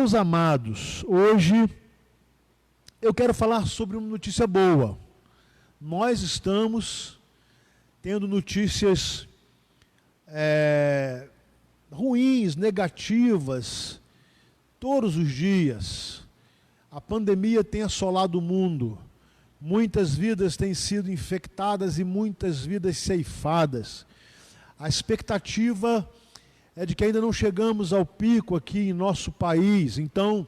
Meus amados, hoje eu quero falar sobre uma notícia boa. Nós estamos tendo notícias ruins, negativas, todos os dias. A pandemia tem assolado o mundo. Muitas vidas têm sido infectadas e muitas vidas ceifadas. A expectativa é de que ainda não chegamos ao pico aqui em nosso país. Então,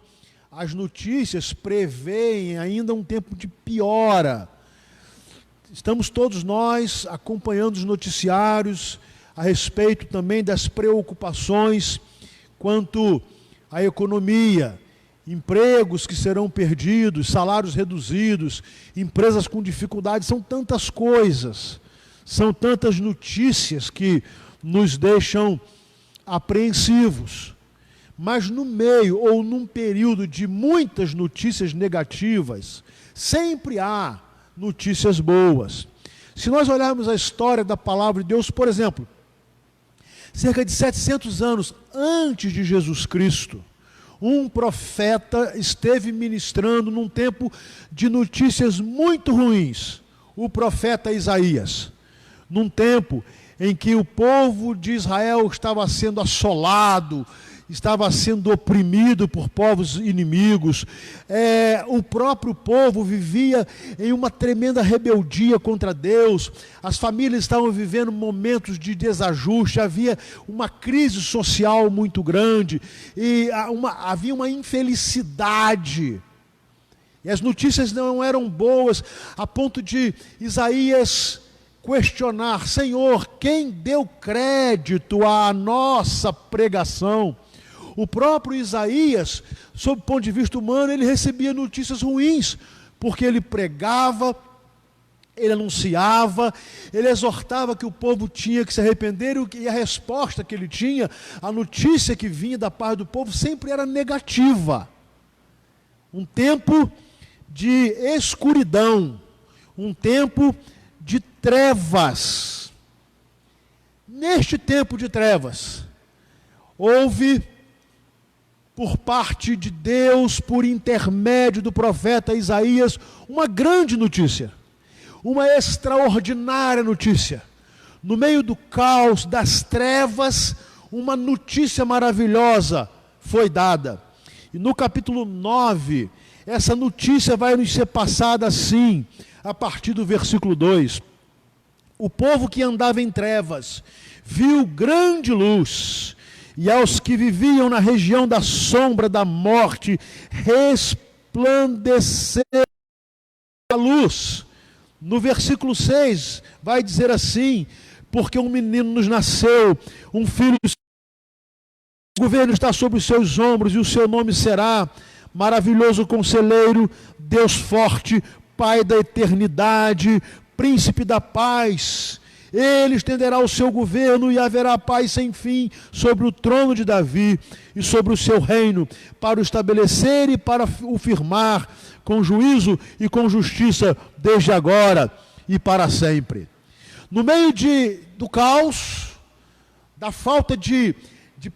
as notícias preveem ainda um tempo de piora. Estamos todos nós acompanhando os noticiários a respeito também das preocupações quanto à economia, empregos que serão perdidos, salários reduzidos, empresas com dificuldades, são tantas coisas, são tantas notícias que nos deixam apreensivos. Mas no meio ou num período de muitas notícias negativas, sempre há notícias boas. Se nós olharmos a história da palavra de Deus, por exemplo, cerca de 700 anos antes de Jesus Cristo, um profeta esteve ministrando num tempo de notícias muito ruins, o profeta Isaías, num tempo em que o povo de Israel estava sendo assolado, estava sendo oprimido por povos inimigos, o próprio povo vivia em uma tremenda rebeldia contra Deus, as famílias estavam vivendo momentos de desajuste, havia uma crise social muito grande, e havia uma infelicidade, e as notícias não eram boas, a ponto de Isaías questionar: Senhor, quem deu crédito à nossa pregação? O próprio Isaías, sob o ponto de vista humano, ele recebia notícias ruins, porque ele pregava, ele anunciava, ele exortava que o povo tinha que se arrepender, e a resposta que ele tinha, a notícia que vinha da parte do povo, sempre era negativa. Um tempo de escuridão, um tempo de trevas. Neste tempo de trevas, houve, por parte de Deus, por intermédio do profeta Isaías, uma grande notícia, uma extraordinária notícia. No meio do caos, das trevas, uma notícia maravilhosa foi dada. E no capítulo 9, essa notícia vai nos ser passada assim, a partir do versículo 2. O povo que andava em trevas viu grande luz, e aos que viviam na região da sombra da morte resplandeceu a luz. No versículo 6 vai dizer assim: porque um menino nos nasceu, um filho, o governo está sobre os seus ombros, e o seu nome será Maravilhoso Conselheiro, Deus Forte, Pai da Eternidade, Príncipe da Paz. Ele estenderá o seu governo e haverá paz sem fim sobre o trono de Davi e sobre o seu reino, para o estabelecer e para o firmar com juízo e com justiça, desde agora e para sempre. No meio do caos, da falta de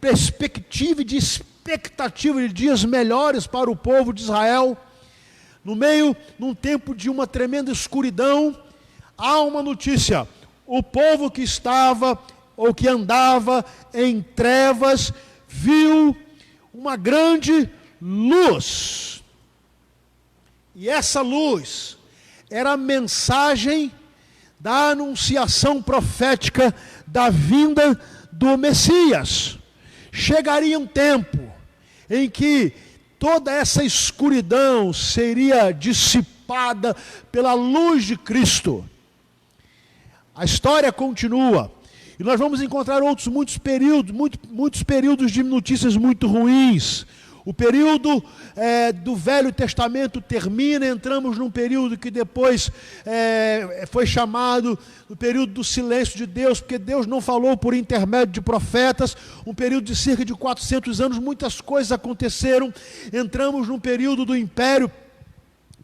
perspectiva e de expectativa de dias melhores para o povo de Israel, num tempo de uma tremenda escuridão, há uma notícia: o povo que estava ou que andava em trevas viu uma grande luz. E essa luz era a mensagem da anunciação profética da vinda do Messias. Chegaria um tempo em que toda essa escuridão seria dissipada pela luz de Cristo. A história continua, e nós vamos encontrar muitos períodos de notícias muito ruins. O período do Velho Testamento termina, entramos num período que depois foi chamado o período do silêncio de Deus, porque Deus não falou por intermédio de profetas. Um período de cerca de 400 anos, muitas coisas aconteceram. Entramos num período do Império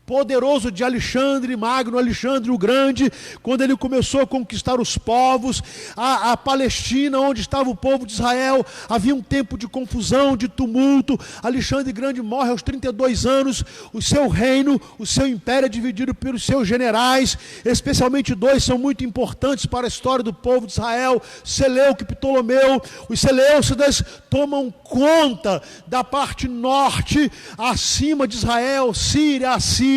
poderoso de Alexandre Magno, Alexandre o Grande, quando ele começou a conquistar os povos, a Palestina, onde estava o povo de Israel, havia um tempo de confusão, de tumulto. Alexandre o Grande morre aos 32 anos, o seu reino, o seu império é dividido pelos seus generais, especialmente dois são muito importantes para a história do povo de Israel, Seleuco e Ptolomeu. Os Seleucidas tomam conta da parte norte, acima de Israel, Síria, Assíria,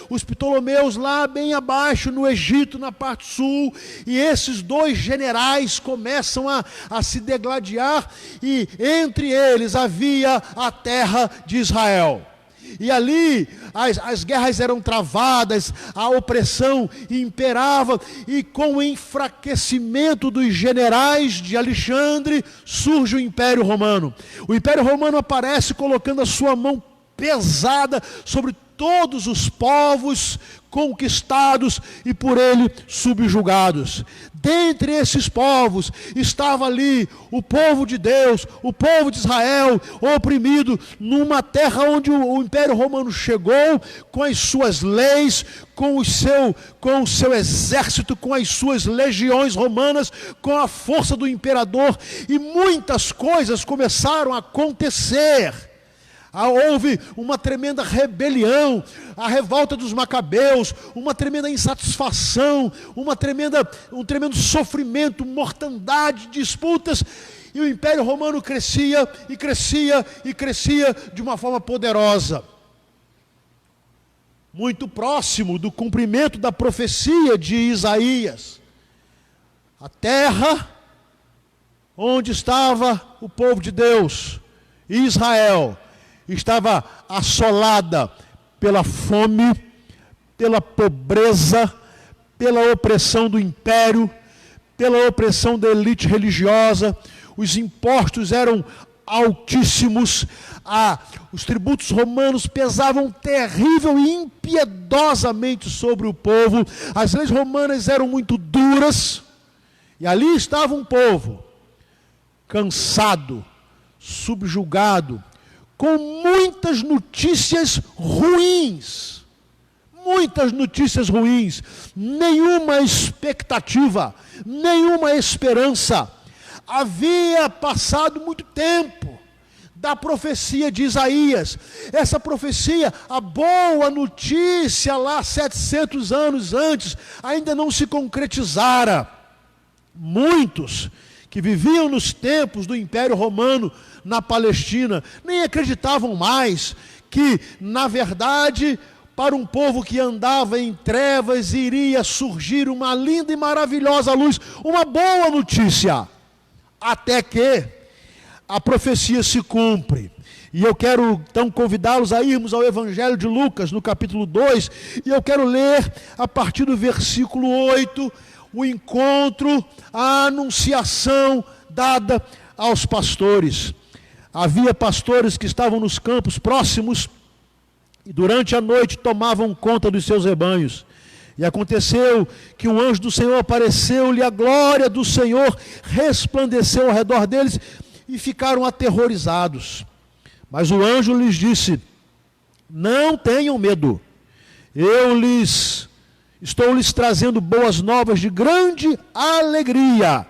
os Ptolomeus lá bem abaixo no Egito, na parte sul, e esses dois generais começam a se degladiar, e entre eles havia a terra de Israel. E ali as guerras eram travadas, a opressão imperava, e com o enfraquecimento dos generais de Alexandre, surge o Império Romano. O Império Romano aparece colocando a sua mão pesada sobre todos os povos conquistados e por ele subjugados. Dentre esses povos estava ali o povo de Deus, o povo de Israel, oprimido numa terra onde o Império Romano chegou com as suas leis, com o seu exército, com as suas legiões romanas, com a força do imperador, e muitas coisas começaram a acontecer. Houve uma tremenda rebelião, a revolta dos macabeus, uma tremenda insatisfação, um tremendo sofrimento, mortandade, disputas, e o Império Romano crescia e crescia e crescia de uma forma poderosa. Muito próximo do cumprimento da profecia de Isaías, a terra onde estava o povo de Deus, Israel, estava assolada pela fome, pela pobreza, pela opressão do império, pela opressão da elite religiosa. Os impostos eram altíssimos, os tributos romanos pesavam terrível e impiedosamente sobre o povo, as leis romanas eram muito duras, e ali estava um povo cansado, subjugado, com muitas notícias ruins, nenhuma expectativa, nenhuma esperança. Havia passado muito tempo da profecia de Isaías. Essa profecia, a boa notícia lá 700 anos antes, ainda não se concretizara. Muitos que viviam nos tempos do Império Romano na Palestina nem acreditavam mais que, na verdade, para um povo que andava em trevas iria surgir uma linda e maravilhosa luz, uma boa notícia, até que a profecia se cumpre. E eu quero então convidá-los a irmos ao Evangelho de Lucas, no capítulo 2, e eu quero ler a partir do versículo 8, o encontro, a anunciação dada aos pastores. Havia pastores que estavam nos campos próximos e durante a noite tomavam conta dos seus rebanhos. E aconteceu que um anjo do Senhor apareceu-lhe, a glória do Senhor resplandeceu ao redor deles e ficaram aterrorizados. Mas o anjo lhes disse: não tenham medo, estou lhes trazendo boas novas de grande alegria,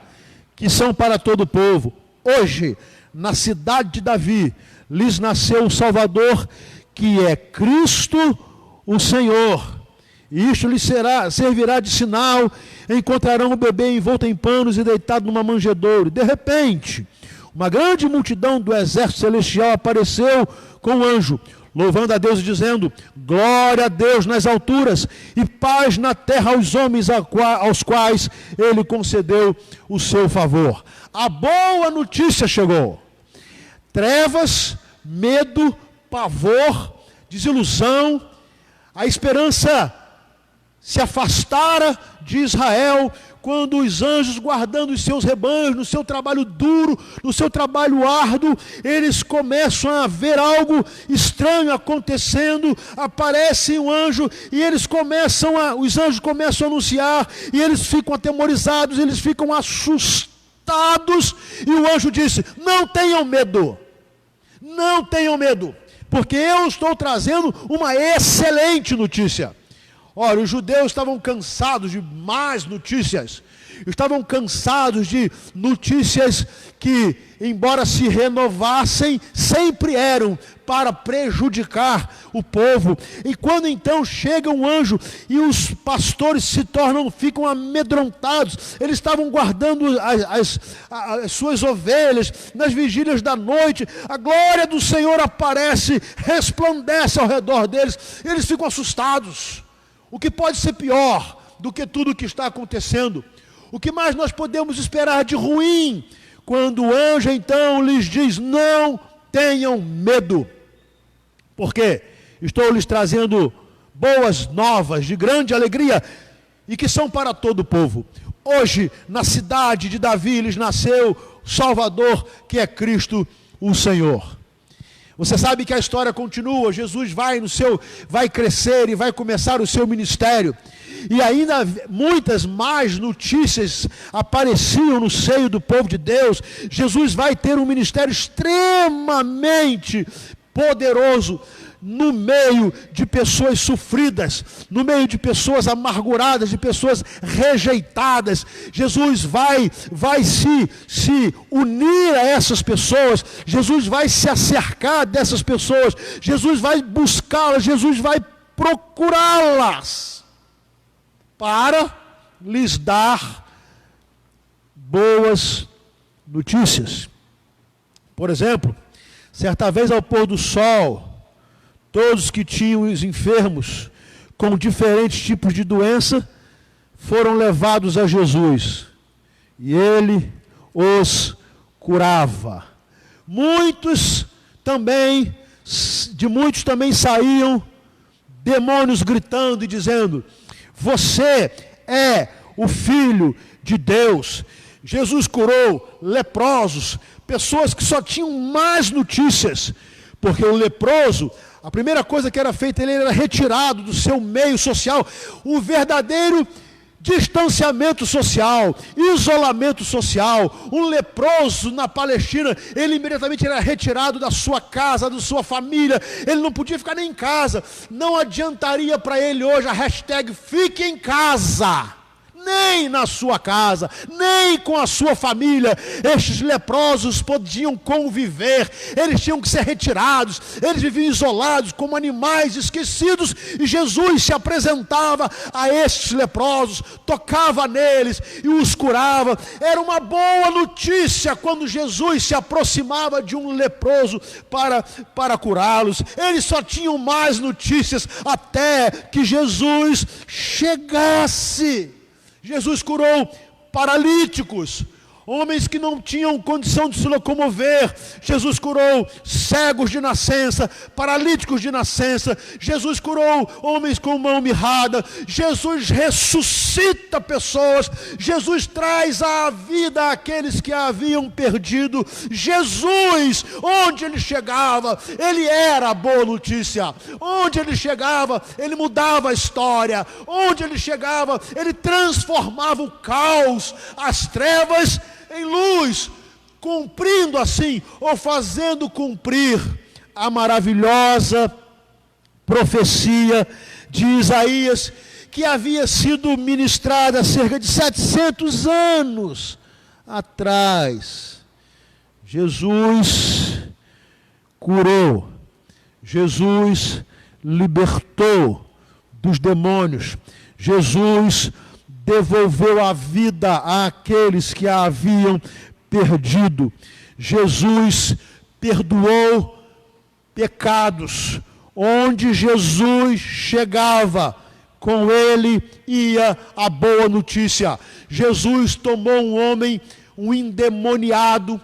que são para todo o povo. Hoje, na cidade de Davi, lhes nasceu o Salvador, que é Cristo o Senhor. E isto lhes servirá de sinal: encontrarão o bebê envolto em panos e deitado numa manjedoura. De repente, uma grande multidão do exército celestial apareceu com o anjo, louvando a Deus e dizendo: glória a Deus nas alturas e paz na terra aos homens aos quais Ele concedeu o seu favor. A boa notícia chegou. Trevas, medo, pavor, desilusão, a esperança se afastara de Israel, quando os anjos, guardando os seus rebanhos, no seu trabalho duro, no seu trabalho árduo, eles começam a ver algo estranho acontecendo. Aparece um anjo e os anjos começam a anunciar, e eles ficam atemorizados, eles ficam assustados, e o anjo disse: não tenham medo, porque eu estou trazendo uma excelente notícia. Olha, os judeus estavam cansados de más notícias, estavam cansados de notícias que, embora se renovassem, sempre eram para prejudicar o povo. E quando então chega um anjo e os pastores ficam amedrontados, eles estavam guardando as suas ovelhas nas vigílias da noite, a glória do Senhor aparece, resplandece ao redor deles, eles ficam assustados. O que pode ser pior do que tudo o que está acontecendo? O que mais nós podemos esperar de ruim quando o anjo então lhes diz: não tenham medo, porque estou lhes trazendo boas novas de grande alegria e que são para todo o povo. Hoje, na cidade de Davi, lhes nasceu o Salvador, que é Cristo o Senhor. Você sabe que a história continua. Jesus vai crescer e vai começar o seu ministério. E ainda muitas mais notícias apareciam no seio do povo de Deus. Jesus vai ter um ministério extremamente poderoso no meio de pessoas sofridas, no meio de pessoas amarguradas, de pessoas rejeitadas. Jesus vai se unir a essas pessoas, Jesus vai se acercar dessas pessoas, Jesus vai buscá-las, Jesus vai procurá-las para lhes dar boas notícias. Por exemplo, certa vez ao pôr do sol, todos que tinham os enfermos com diferentes tipos de doença foram levados a Jesus e ele os curava. De muitos também saíam demônios gritando e dizendo: você é o Filho de Deus. Jesus curou leprosos, pessoas que só tinham más notícias, porque o leproso, a primeira coisa que era feita, ele era retirado do seu meio social, o verdadeiro distanciamento social, isolamento social. Um leproso na Palestina, ele imediatamente era retirado da sua casa, da sua família, ele não podia ficar nem em casa. Não adiantaria para ele hoje a hashtag fique em casa, nem na sua casa, nem com a sua família. Estes leprosos podiam conviver, eles tinham que ser retirados, eles viviam isolados como animais esquecidos, e Jesus se apresentava a estes leprosos, tocava neles e os curava. Era uma boa notícia quando Jesus se aproximava de um leproso para curá-los. Eles só tinham mais notícias até que Jesus chegasse. Jesus curou paralíticos, homens que não tinham condição de se locomover. Jesus curou cegos de nascença, paralíticos de nascença. Jesus curou homens com mão mirrada. Jesus ressuscita pessoas. Jesus traz à vida aqueles que a haviam perdido. Jesus, onde ele chegava, ele era a boa notícia. Onde ele chegava, ele mudava a história. Onde ele chegava, ele transformava o caos, as trevas em luz, cumprindo assim, ou fazendo cumprir a maravilhosa profecia de Isaías, que havia sido ministrada há cerca de 700 anos atrás. Jesus curou, Jesus libertou dos demônios, Jesus devolveu a vida àqueles que a haviam perdido. Jesus perdoou pecados. Onde Jesus chegava, com ele ia a boa notícia. Jesus tomou um homem, um endemoniado,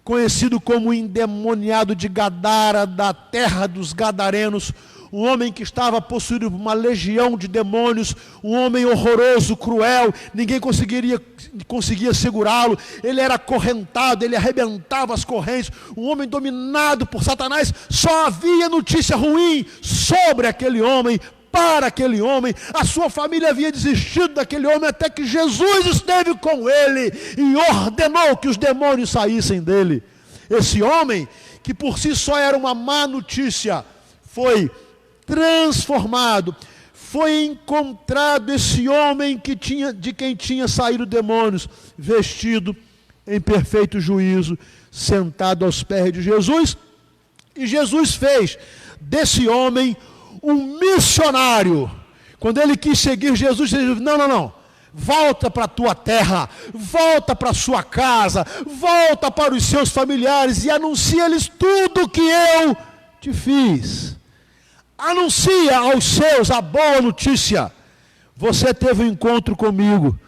conhecido como endemoniado de Gadara, da terra dos Gadarenos, um homem que estava possuído por uma legião de demônios, um homem horroroso, cruel, ninguém conseguia segurá-lo, ele era acorrentado, ele arrebentava as correntes, um homem dominado por Satanás. Só havia notícia ruim sobre aquele homem, para aquele homem. A sua família havia desistido daquele homem, até que Jesus esteve com ele e ordenou que os demônios saíssem dele. Esse homem, que por si só era uma má notícia, foi transformado. Foi encontrado esse homem de quem tinha saído demônios, vestido em perfeito juízo, sentado aos pés de Jesus. E Jesus fez desse homem um missionário. Quando ele quis seguir Jesus, ele disse: não. Volta para a tua terra, volta para a sua casa, volta para os seus familiares e anuncia-lhes tudo o que eu te fiz. Anuncia aos seus a boa notícia. Você teve um encontro comigo.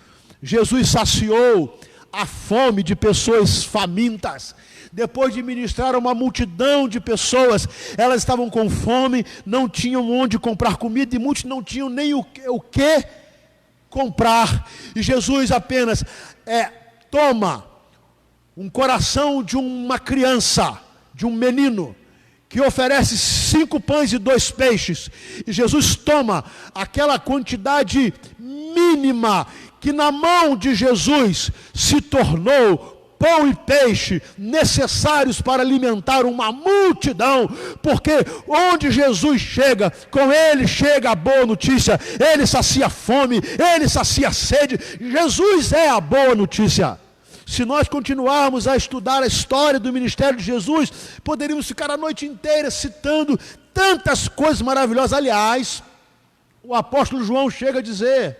Jesus saciou a fome de pessoas famintas. Depois de ministrar a uma multidão de pessoas, elas estavam com fome, não tinham onde comprar comida e muitos não tinham nem o que comprar. E Jesus apenas toma um coração de uma criança, de um menino, que oferece 5 pães e 2 peixes. E Jesus toma aquela quantidade mínima que na mão de Jesus se tornou pão e peixe necessários para alimentar uma multidão, porque onde Jesus chega, com ele chega a boa notícia. Ele sacia a fome, ele sacia a sede. Jesus é a boa notícia. Se nós continuarmos a estudar a história do ministério de Jesus, poderíamos ficar a noite inteira citando tantas coisas maravilhosas. Aliás, o apóstolo João chega a dizer: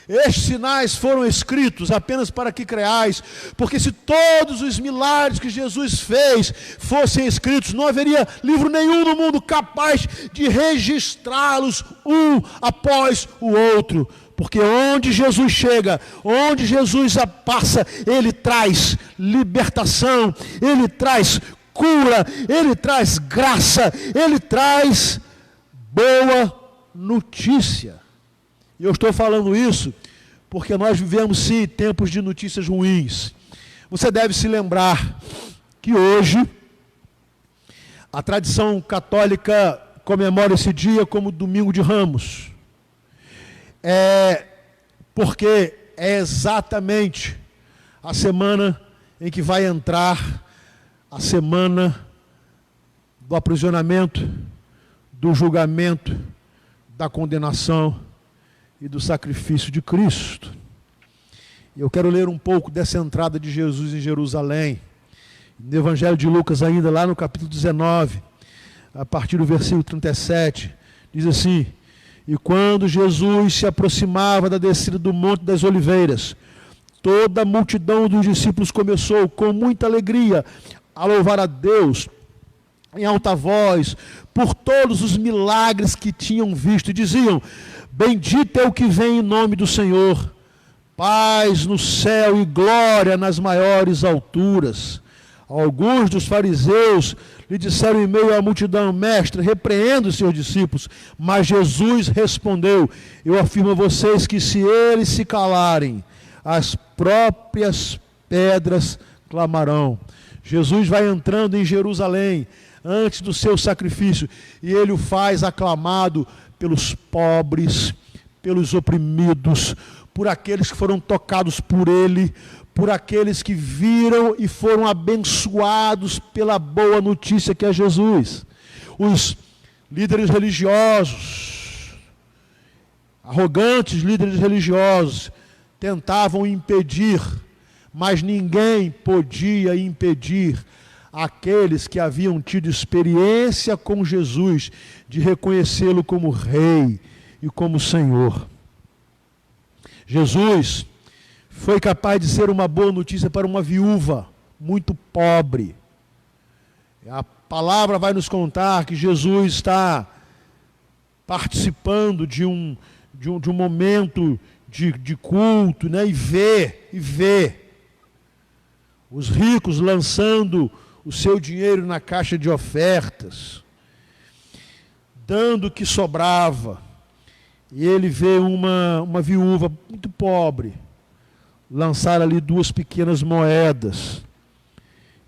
estes sinais foram escritos apenas para que creais, porque se todos os milagres que Jesus fez fossem escritos, não haveria livro nenhum no mundo capaz de registrá-los um após o outro. Porque onde Jesus chega, onde Jesus passa, ele traz libertação, ele traz cura, ele traz graça, ele traz boa notícia. E eu estou falando isso porque nós vivemos sim tempos de notícias ruins. Você deve se lembrar que hoje a tradição católica comemora esse dia como Domingo de Ramos. Porque é exatamente a semana em que vai entrar a semana do aprisionamento, do julgamento, da condenação e do sacrifício de Cristo. Eu quero ler um pouco dessa entrada de Jesus em Jerusalém, no Evangelho de Lucas ainda, lá no capítulo 19, a partir do versículo 37, diz assim: e quando Jesus se aproximava da descida do Monte das Oliveiras, toda a multidão dos discípulos começou com muita alegria a louvar a Deus em alta voz por todos os milagres que tinham visto, e diziam: bendito é o que vem em nome do Senhor, paz no céu e glória nas maiores alturas. Alguns dos fariseus lhe disseram em meio à multidão: mestre, repreenda os seus discípulos. Mas Jesus respondeu: eu afirmo a vocês que se eles se calarem, as próprias pedras clamarão. Jesus vai entrando em Jerusalém antes do seu sacrifício, e ele o faz aclamado pelos pobres, pelos oprimidos, por aqueles que foram tocados por ele, por aqueles que viram e foram abençoados pela boa notícia que é Jesus. Os líderes religiosos, arrogantes líderes religiosos, tentavam impedir, mas ninguém podia impedir aqueles que haviam tido experiência com Jesus, de reconhecê-lo como Rei e como Senhor. Jesus foi capaz de ser uma boa notícia para uma viúva muito pobre. A palavra vai nos contar que Jesus está participando de um momento de culto, né? E vê os ricos lançando o seu dinheiro na caixa de ofertas, dando o que sobrava. E ele vê uma viúva muito pobre lançar ali 2 pequenas moedas.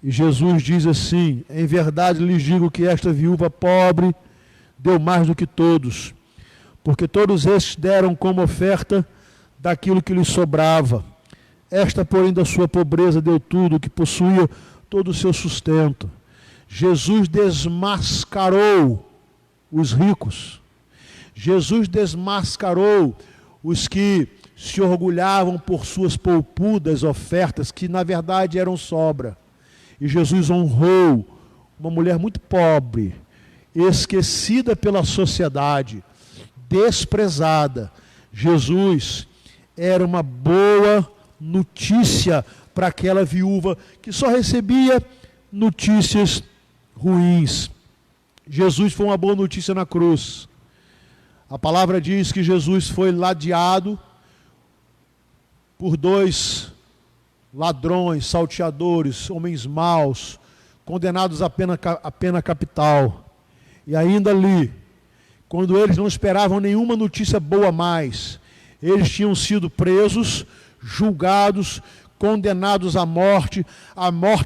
E Jesus diz assim: em verdade lhes digo que esta viúva pobre deu mais do que todos, porque todos estes deram como oferta daquilo que lhes sobrava. Esta, porém, da sua pobreza deu tudo o que possuía, todo o seu sustento. Jesus desmascarou os ricos. Jesus desmascarou os que se orgulhavam por suas poupudas ofertas, que na verdade eram sobra. E Jesus honrou uma mulher muito pobre, esquecida pela sociedade, desprezada. Jesus era uma boa notícia para aquela viúva que só recebia notícias ruins. Jesus foi uma boa notícia na cruz. A palavra diz que Jesus foi ladeado por 2 ladrões, salteadores, homens maus, condenados à pena capital. E ainda ali, quando eles não esperavam nenhuma notícia boa mais, eles tinham sido presos, julgados, condenados à morte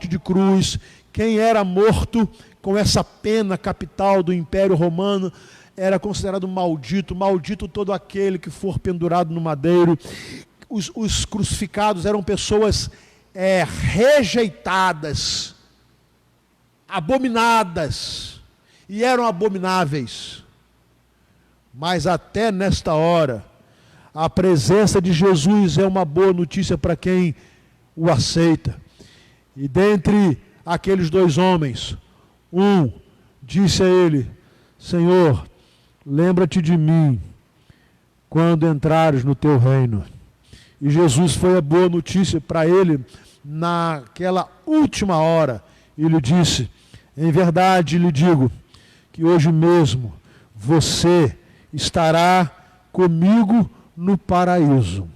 de cruz. Quem era morto com essa pena capital do Império Romano era considerado maldito, maldito todo aquele que for pendurado no madeiro. Os crucificados eram pessoas rejeitadas, abominadas, e eram abomináveis. Mas até nesta hora, a presença de Jesus é uma boa notícia para quem o aceita. E dentre aqueles 2 homens, um disse a ele: Senhor, lembra-te de mim quando entrares no teu reino. E Jesus foi a boa notícia para ele naquela última hora. E lhe disse: em verdade lhe digo que hoje mesmo você estará comigo no paraíso.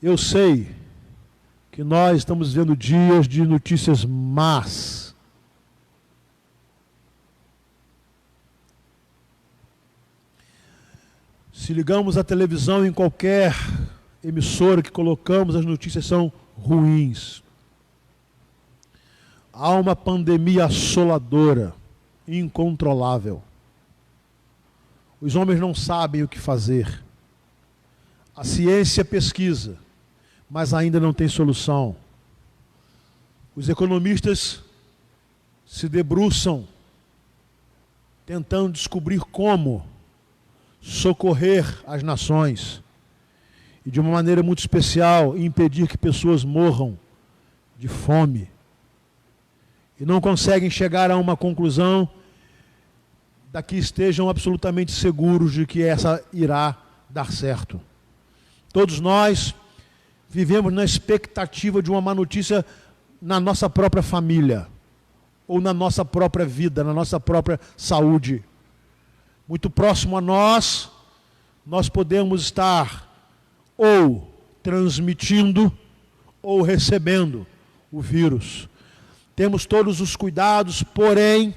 Eu sei que nós estamos vivendo dias de notícias más. Se ligamos a televisão em qualquer emissora que colocamos, as notícias são ruins. Há uma pandemia assoladora, incontrolável. Os homens não sabem o que fazer. A ciência pesquisa, mas ainda não tem solução. Os economistas se debruçam tentando descobrir como socorrer as nações e, de uma maneira muito especial, impedir que pessoas morram de fome. E não conseguem chegar a uma conclusão da que estejam absolutamente seguros de que essa irá dar certo. Todos nós vivemos na expectativa de uma má notícia na nossa própria família, ou na nossa própria vida, na nossa própria saúde. Muito próximo a nós, nós podemos estar ou transmitindo ou recebendo o vírus. Temos todos os cuidados, porém,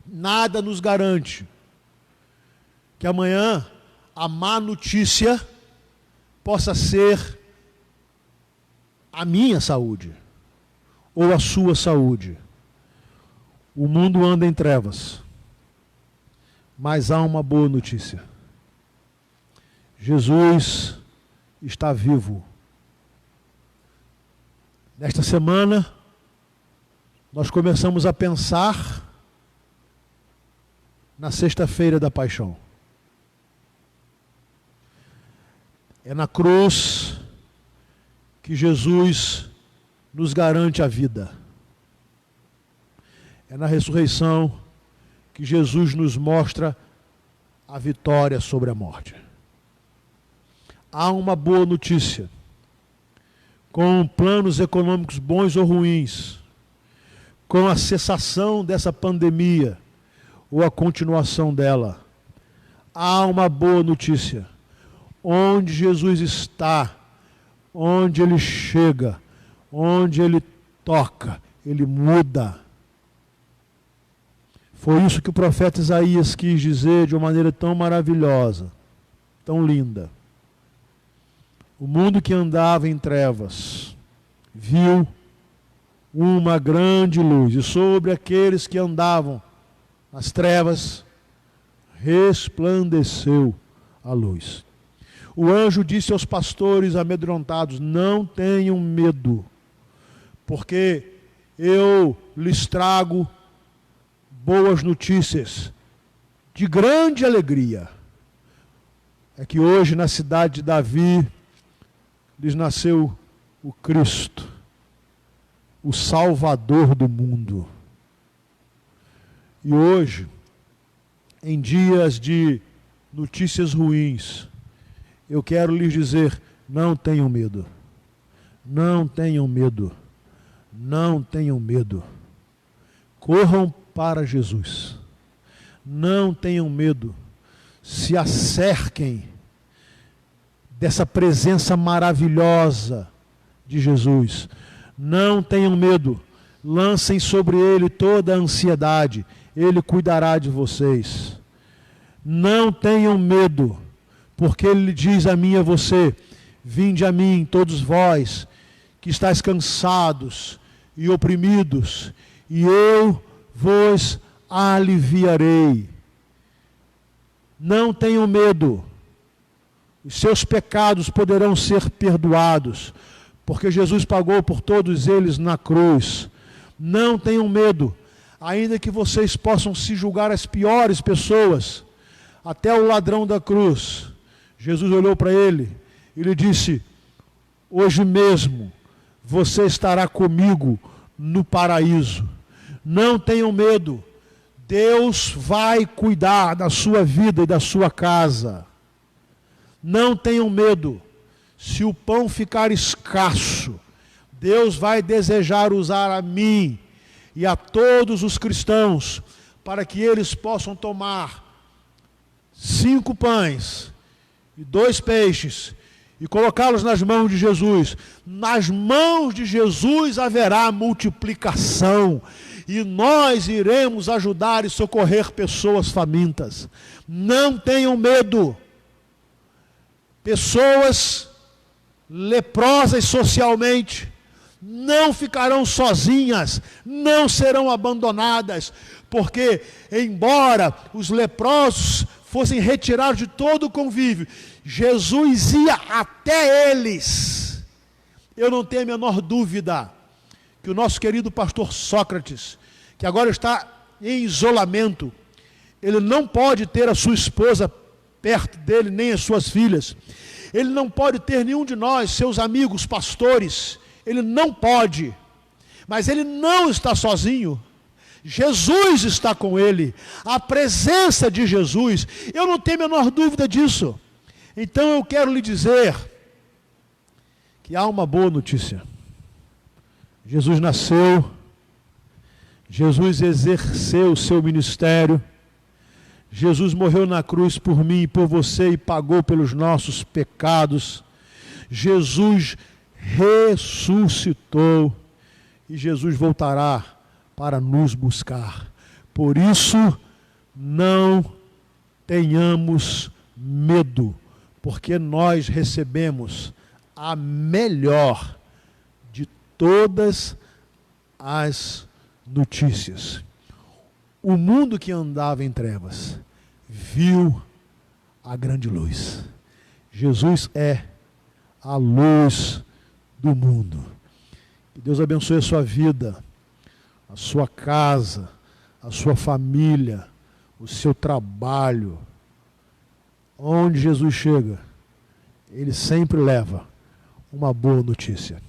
nada nos garante que amanhã a má notícia possa ser a minha saúde ou a sua saúde. O mundo anda em trevas, mas há uma boa notícia. Jesus está vivo. Nesta semana, nós começamos a pensar na sexta-feira da paixão. É na cruz que Jesus nos garante a vida. É na ressurreição que Jesus nos mostra a vitória sobre a morte. Há uma boa notícia. Com planos econômicos bons ou ruins, com a cessação dessa pandemia ou a continuação dela, há uma boa notícia. Onde Jesus está, onde Ele chega, onde Ele toca, Ele muda. Foi isso que o profeta Isaías quis dizer de uma maneira tão maravilhosa, tão linda. O mundo que andava em trevas viu uma grande luz, e sobre aqueles que andavam nas trevas resplandeceu a luz. O anjo disse aos pastores amedrontados: não tenham medo, porque eu lhes trago boas notícias de grande alegria. É que hoje na cidade de Davi lhes nasceu o Cristo, o Salvador do mundo. E hoje, em dias de notícias ruins, eu quero lhes dizer: não tenham medo, não tenham medo, não tenham medo. Corram para Jesus, não tenham medo, se acerquem dessa presença maravilhosa de Jesus. Não tenham medo, lancem sobre Ele toda a ansiedade, Ele cuidará de vocês. Não tenham medo, porque Ele diz a mim e a você: vinde a mim, todos vós, que estáis cansados e oprimidos, e eu vos aliviarei. Não tenham medo, os seus pecados poderão ser perdoados, porque Jesus pagou por todos eles na cruz. Não tenham medo, ainda que vocês possam se julgar as piores pessoas, até o ladrão da cruz. Jesus olhou para ele e lhe disse: hoje mesmo você estará comigo no paraíso. Não tenham medo, Deus vai cuidar da sua vida e da sua casa. Não tenham medo, se o pão ficar escasso, Deus vai desejar usar a mim e a todos os cristãos, para que eles possam tomar 5 pães e 2 peixes e colocá-los nas mãos de Jesus. Nas mãos de Jesus haverá multiplicação, e nós iremos ajudar e socorrer pessoas famintas. Não tenham medo. Pessoas leprosas socialmente não ficarão sozinhas, não serão abandonadas, porque embora os leprosos fossem retirados de todo o convívio, Jesus ia até eles. Eu não tenho a menor dúvida que o nosso querido pastor Sócrates, que agora está em isolamento, ele não pode ter a sua esposa perto dele, nem as suas filhas. Ele não pode ter nenhum de nós, seus amigos pastores. Ele não pode. Mas ele não está sozinho. Jesus está com ele. A presença de Jesus. Eu não tenho a menor dúvida disso. Então eu quero lhe dizer que há uma boa notícia. Jesus nasceu. Jesus exerceu o seu ministério. Jesus morreu na cruz por mim e por você e pagou pelos nossos pecados. Jesus ressuscitou e Jesus voltará para nos buscar. Por isso, não tenhamos medo, porque nós recebemos a melhor de todas as notícias. O mundo que andava em trevas viu a grande luz. Jesus é a luz do mundo. Que Deus abençoe a sua vida, a sua casa, a sua família, o seu trabalho. Onde Jesus chega, Ele sempre leva uma boa notícia.